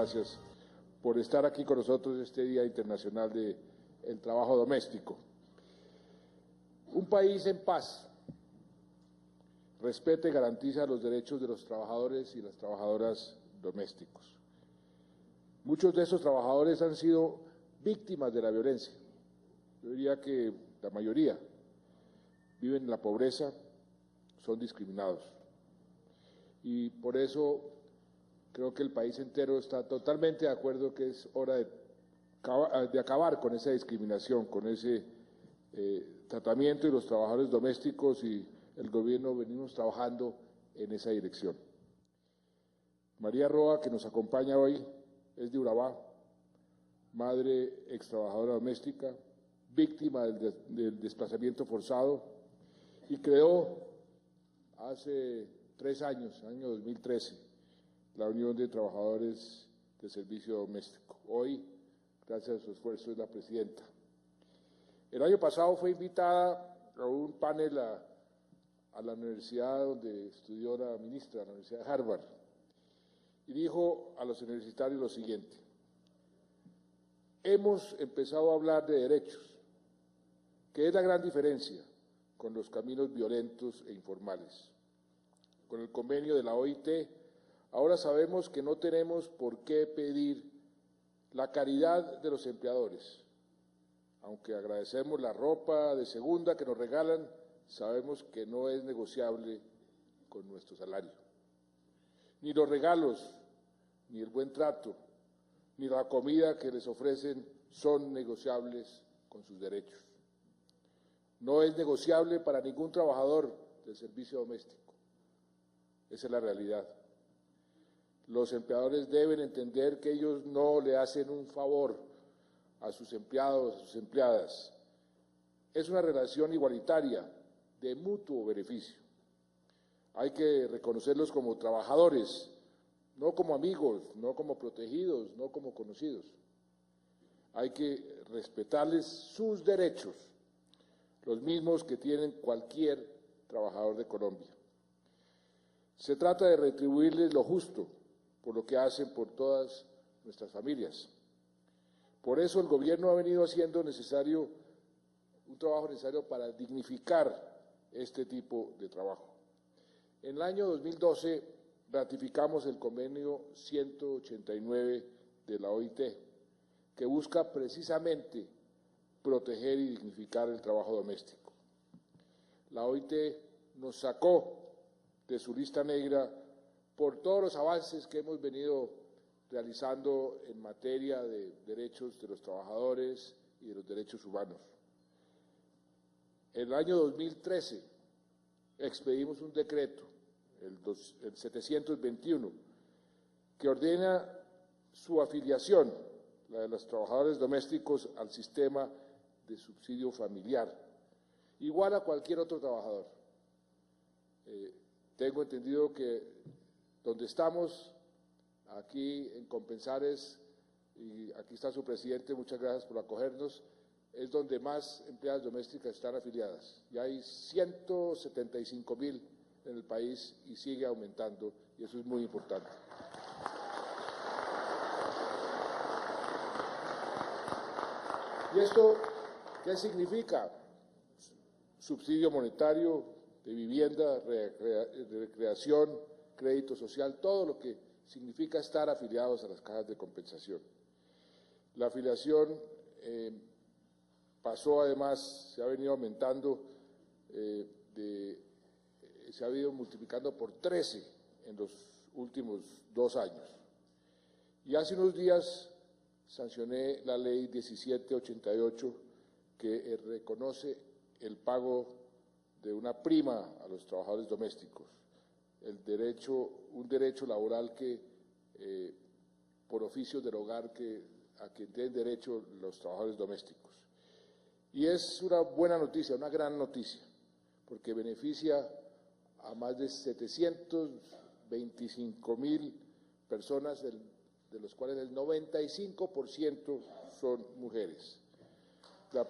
gracias por estar aquí con nosotros este Día Internacional del Trabajo Doméstico. Un país en paz respeta y garantiza los derechos de los trabajadores y las trabajadoras domésticos. Muchos de esos trabajadores han sido víctimas de la violencia. Yo diría que la mayoría viven en la pobreza, son discriminados. Y por eso creo que el país entero está totalmente de acuerdo que es hora de acabar con esa discriminación, con ese tratamiento de los trabajadores domésticos, y el gobierno venimos trabajando en esa dirección. María Roa, que nos acompaña hoy, es de Urabá, madre ex trabajadora doméstica, víctima del desplazamiento forzado, y creó hace 3 años, año 2013, la Unión de Trabajadores de Servicio Doméstico. Hoy, gracias a su esfuerzo, es la presidenta. El año pasado fue invitada a un panel a la universidad donde estudió la ministra, la Universidad de Harvard, y dijo a los universitarios lo siguiente: hemos empezado a hablar de derechos, que es la gran diferencia con los caminos violentos e informales. Con el convenio de la OIT, ahora sabemos que no tenemos por qué pedir la caridad de los empleadores. Aunque agradecemos la ropa de segunda que nos regalan, sabemos que no es negociable con nuestro salario. Ni los regalos, ni el buen trato, ni la comida que les ofrecen son negociables con sus derechos. No es negociable para ningún trabajador del servicio doméstico. Esa es la realidad. Los empleadores deben entender que ellos no le hacen un favor a sus empleados, a sus empleadas. Es una relación igualitaria, de mutuo beneficio. Hay que reconocerlos como trabajadores, no como amigos, no como protegidos, no como conocidos. Hay que respetarles sus derechos, los mismos que tienen cualquier trabajador de Colombia. Se trata de retribuirles lo justo por lo que hacen por todas nuestras familias. Por eso el gobierno ha venido haciendo un trabajo necesario para dignificar este tipo de trabajo. En el año 2012 ratificamos el convenio 189 de la OIT, que busca precisamente proteger y dignificar el trabajo doméstico. La OIT nos sacó de su lista negra por todos los avances que hemos venido realizando en materia de derechos de los trabajadores y de los derechos humanos. En el año 2013 expedimos un decreto, el 721, que ordena su afiliación, la de los trabajadores domésticos, al sistema de subsidio familiar, igual a cualquier otro trabajador. Tengo entendido que donde estamos, aquí en Compensares, y aquí está su presidente, muchas gracias por acogernos, es donde más empleadas domésticas están afiliadas. Ya hay 175,000 en el país y sigue aumentando, y eso es muy importante. ¿Y esto qué significa? Subsidio monetario, de vivienda, de recreación, crédito social, todo lo que significa estar afiliados a las cajas de compensación. La afiliación pasó, además, se ha venido aumentando, se ha ido multiplicando por 13 en los últimos 2 años. Y hace unos días sancioné la ley 1788, que reconoce el pago de una prima a los trabajadores domésticos, un derecho laboral que por oficios del hogar a que tienen derecho los trabajadores domésticos. Y es una buena noticia, una gran noticia, porque beneficia a más de 725,000 personas, de los cuales el 95% son mujeres. La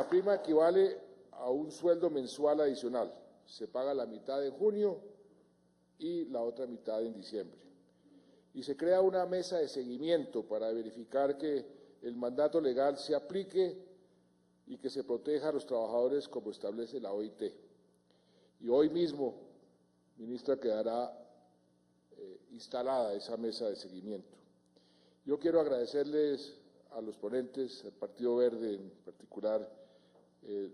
prima equivale a un sueldo mensual adicional. Se paga la mitad en junio y la otra mitad en diciembre. Y se crea una mesa de seguimiento para verificar que el mandato legal se aplique y que se proteja a los trabajadores como establece la OIT. Y hoy mismo, ministra, quedará instalada esa mesa de seguimiento. Yo quiero agradecerles a los ponentes, al Partido Verde en particular,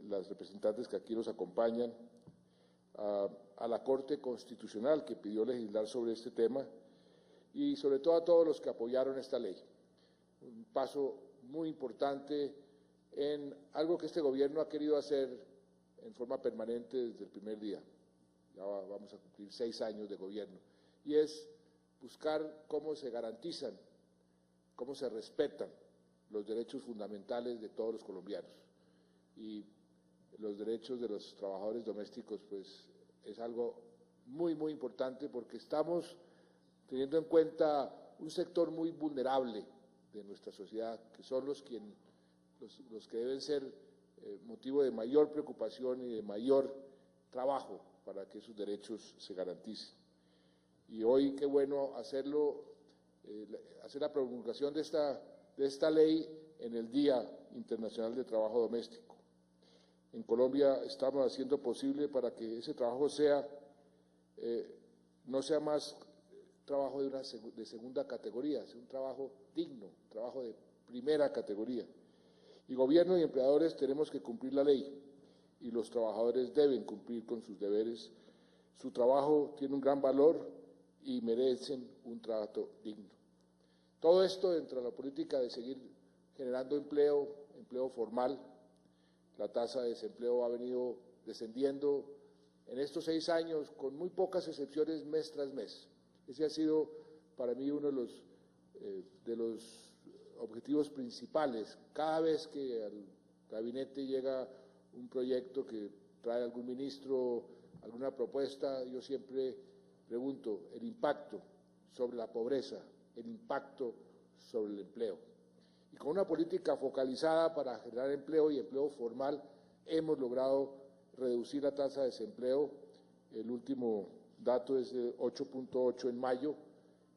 las representantes que aquí nos acompañan, a la Corte Constitucional que pidió legislar sobre este tema y sobre todo a todos los que apoyaron esta ley. Un paso muy importante en algo que este gobierno ha querido hacer en forma permanente desde el primer día. Ya vamos a cumplir 6 años de gobierno. Y es buscar cómo se garantizan, cómo se respetan los derechos fundamentales de todos los colombianos. Y los derechos de los trabajadores domésticos, pues, es algo muy, muy importante porque estamos teniendo en cuenta un sector muy vulnerable de nuestra sociedad, que son los que deben ser motivo de mayor preocupación y de mayor trabajo para que sus derechos se garanticen. Y hoy, qué bueno hacerlo, hacer la promulgación de esta ley en el Día Internacional de Trabajo Doméstico. En Colombia estamos haciendo posible para que ese trabajo no sea más trabajo de segunda categoría, sea un trabajo digno, un trabajo de primera categoría. Y gobierno y empleadores tenemos que cumplir la ley y los trabajadores deben cumplir con sus deberes. Su trabajo tiene un gran valor y merecen un trato digno. Todo esto dentro de la política de seguir generando empleo formal. La tasa de desempleo ha venido descendiendo en estos 6 años con muy pocas excepciones mes tras mes. Ese ha sido para mí uno de los objetivos principales. Cada vez que al gabinete llega un proyecto que trae algún ministro, alguna propuesta, yo siempre pregunto el impacto sobre la pobreza, el impacto sobre el empleo. Y con una política focalizada para generar empleo y empleo formal, hemos logrado reducir la tasa de desempleo. El último dato es de 8.8 en mayo.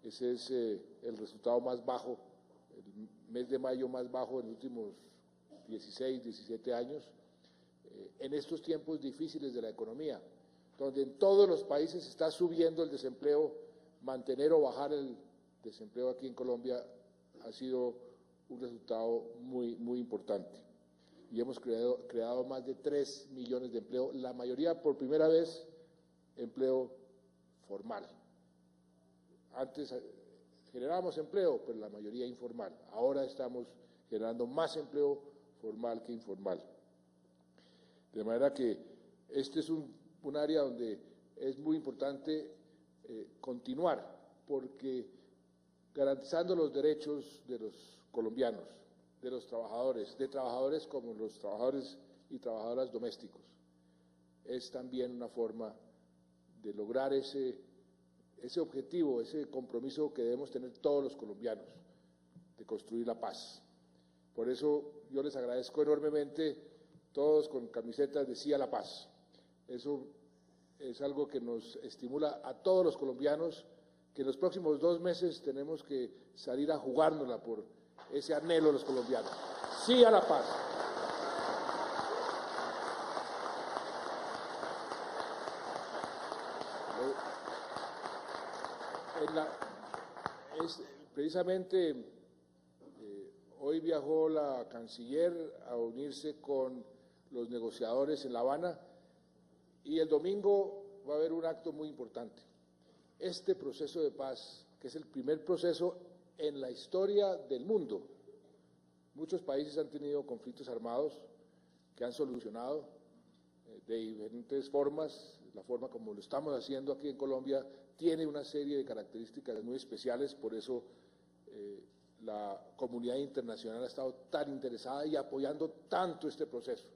Ese es el resultado más bajo, el mes de mayo más bajo en los últimos 16, 17 años. En estos tiempos difíciles de la economía, donde en todos los países está subiendo el desempleo, mantener o bajar el desempleo aquí en Colombia ha sido un resultado muy, muy importante. Y hemos creado más de 3 millones de empleo, la mayoría por primera vez empleo formal. Antes generábamos empleo, pero la mayoría informal. Ahora estamos generando más empleo formal que informal. De manera que este es un área donde es muy importante continuar, porque garantizando los derechos de los colombianos, de los trabajadores, de trabajadores como los trabajadores y trabajadoras domésticos, es también una forma de lograr ese objetivo, ese compromiso que debemos tener todos los colombianos, de construir la paz. Por eso yo les agradezco enormemente, todos con camisetas de Sí a la Paz. Eso es algo que nos estimula a todos los colombianos, que en los próximos 2 meses tenemos que salir a jugárnosla por ese anhelo de los colombianos. Sí a la paz. Precisamente hoy viajó la canciller a unirse con los negociadores en La Habana y el domingo va a haber un acto muy importante. Este proceso de paz, que es el primer proceso en la historia del mundo. Muchos países han tenido conflictos armados que han solucionado de diferentes formas. La forma como lo estamos haciendo aquí en Colombia tiene una serie de características muy especiales, por eso la comunidad internacional ha estado tan interesada y apoyando tanto este proceso.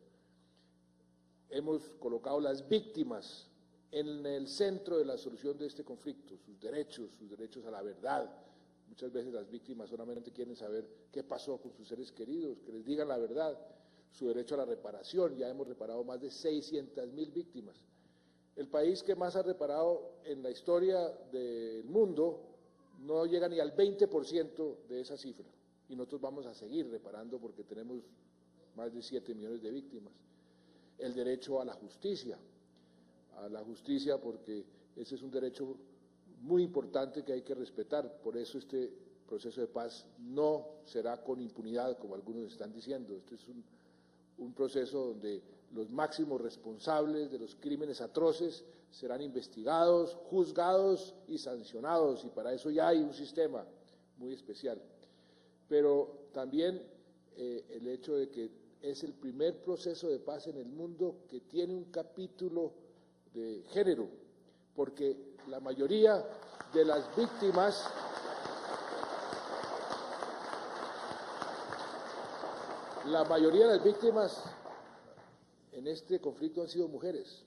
Hemos colocado las víctimas en el centro de la solución de este conflicto, sus derechos a la verdad. Muchas veces las víctimas solamente quieren saber qué pasó con sus seres queridos, que les digan la verdad. su derecho a la reparación. Ya hemos reparado más de 600.000 víctimas. El país que más ha reparado en la historia del mundo no llega ni al 20% de esa cifra. Y nosotros vamos a seguir reparando porque tenemos más de 7 millones de víctimas. El derecho a la justicia porque ese es un derecho muy importante que hay que respetar. Por eso este proceso de paz no será con impunidad, como algunos están diciendo. Este es un proceso donde los máximos responsables de los crímenes atroces serán investigados, juzgados y sancionados, y para eso ya hay un sistema muy especial. Pero también el hecho de que es el primer proceso de paz en el mundo que tiene un capítulo de género, porque la mayoría de las víctimas en este conflicto han sido mujeres.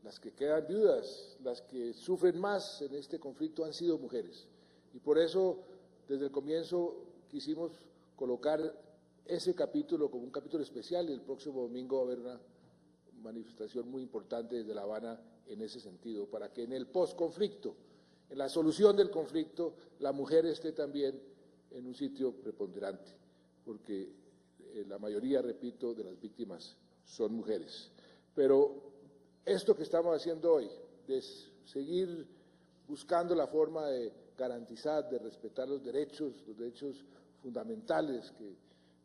Las que quedan viudas, las que sufren más en este conflicto han sido mujeres. Y por eso, desde el comienzo, quisimos colocar ese capítulo como un capítulo especial, y el próximo domingo va a haber una manifestación muy importante desde La Habana en ese sentido, para que en el posconflicto, en la solución del conflicto, la mujer esté también en un sitio preponderante, porque la mayoría, repito, de las víctimas son mujeres. Pero esto que estamos haciendo hoy, de seguir buscando la forma de garantizar, de respetar los derechos fundamentales que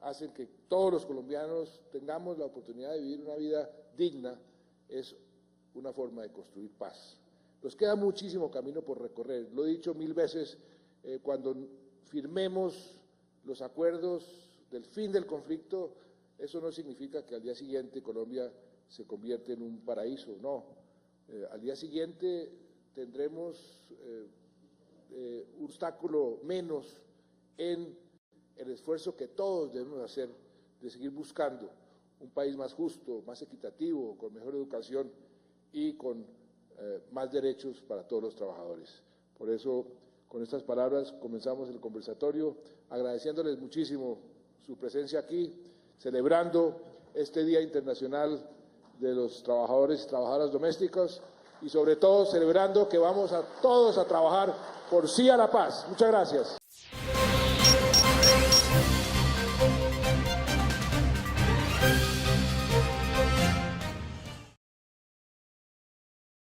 hacen que todos los colombianos tengamos la oportunidad de vivir una vida digna, es una forma de construir paz. Nos queda muchísimo camino por recorrer. Lo he dicho 1000 veces, cuando firmemos los acuerdos del fin del conflicto, eso no significa que al día siguiente Colombia se convierte en un paraíso, no. Al día siguiente tendremos un obstáculo menos en el esfuerzo que todos debemos hacer de seguir buscando un país más justo, más equitativo, con mejor educación y con más derechos para todos los trabajadores. Por eso, con estas palabras comenzamos el conversatorio, agradeciéndoles muchísimo su presencia aquí, celebrando este Día Internacional de los Trabajadores y Trabajadoras Domésticas y sobre todo celebrando que vamos a todos a trabajar por sí a la paz. Muchas gracias.